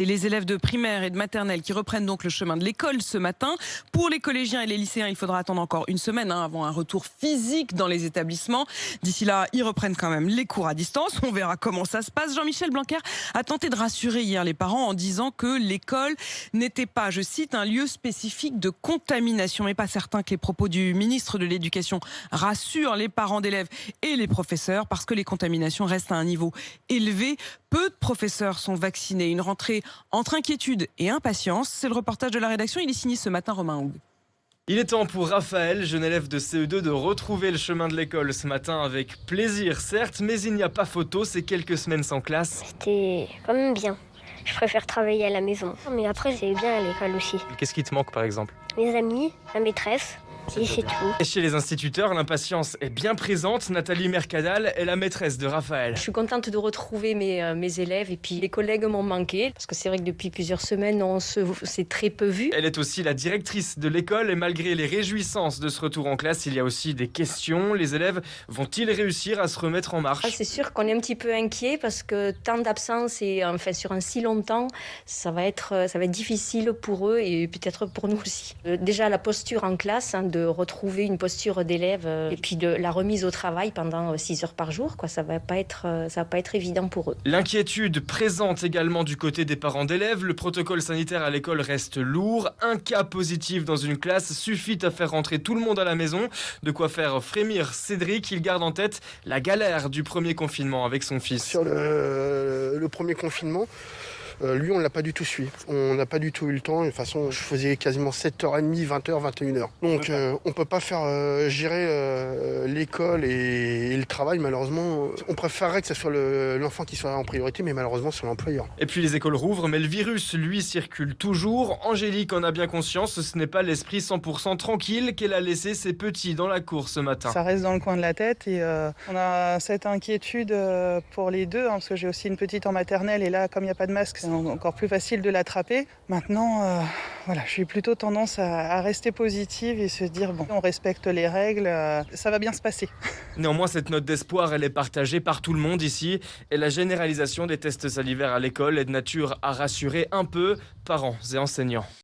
Et les élèves de primaire et de maternelle qui reprennent donc le chemin de l'école ce matin. Pour les collégiens et les lycéens, il faudra attendre encore une semaine avant un retour physique dans les établissements. D'ici là, ils reprennent quand même les cours à distance. On verra comment ça se passe. Jean-Michel Blanquer a tenté de rassurer hier les parents en disant que l'école n'était pas, je cite, un lieu spécifique de contamination. Mais pas certain que les propos du ministre de l'Éducation rassurent les parents d'élèves et les professeurs parce que les contaminations restent à un niveau élevé. Peu de professeurs sont vaccinés. Une rentrée entre inquiétude et impatience. C'est le reportage de la rédaction. Il est signé ce matin, Romain Houg. Il est temps pour Raphaël, jeune élève de CE2, de retrouver le chemin de l'école ce matin avec plaisir, certes, mais il n'y a pas photo, c'est quelques semaines sans classe. C'était quand même bien. Je préfère travailler à la maison. Mais après, c'est bien à l'école aussi. Qu'est-ce qui te manque par exemple? Mes amis, ma maîtresse, et c'est tout. Et chez les instituteurs, l'impatience est bien présente. Nathalie Mercadal est la maîtresse de Raphaël. Je suis contente de retrouver mes élèves et puis les collègues m'ont manqué parce que c'est vrai que depuis plusieurs semaines on s'est très peu vus. Elle est aussi la directrice de l'école et malgré les réjouissances de ce retour en classe, il y a aussi des questions. Les élèves vont-ils réussir à se remettre en marche? C'est sûr qu'on est un petit peu inquiet parce que tant d'absence et enfin sur un si longtemps, ça va être difficile pour eux et peut-être pour nous aussi. Déjà la posture en classe, de retrouver une posture d'élève et puis de la remise au travail pendant 6 heures par jour, ça va pas être évident pour eux. L'inquiétude présente également du côté des parents d'élèves. Le protocole sanitaire à l'école reste lourd. Un cas positif dans une classe suffit à faire rentrer tout le monde à la maison. De quoi faire frémir Cédric. Il garde en tête la galère du premier confinement avec son fils. Sur le premier confinement, lui, on ne l'a pas du tout suivi. On n'a pas du tout eu le temps. De toute façon, je faisais quasiment 7h30, 20h, 21h. Donc, on ne peut pas faire gérer l'école et le travail, malheureusement. On préférerait que ce soit l'enfant qui soit en priorité, mais malheureusement, c'est l'employeur. Et puis, les écoles rouvrent, mais le virus, lui, circule toujours. Angélique en a bien conscience. Ce n'est pas l'esprit 100% tranquille qu'elle a laissé ses petits dans la cour ce matin. Ça reste dans le coin de la tête et on a cette inquiétude pour les deux, parce que j'ai aussi une petite en maternelle et là, comme il n'y a pas de masque, c'est encore plus facile de l'attraper. Maintenant, voilà, je suis plutôt tendance à rester positive et se dire, bon, on respecte les règles, ça va bien se passer. Néanmoins, cette note d'espoir, elle est partagée par tout le monde ici. Et la généralisation des tests salivaires à l'école est de nature à rassurer un peu parents et enseignants.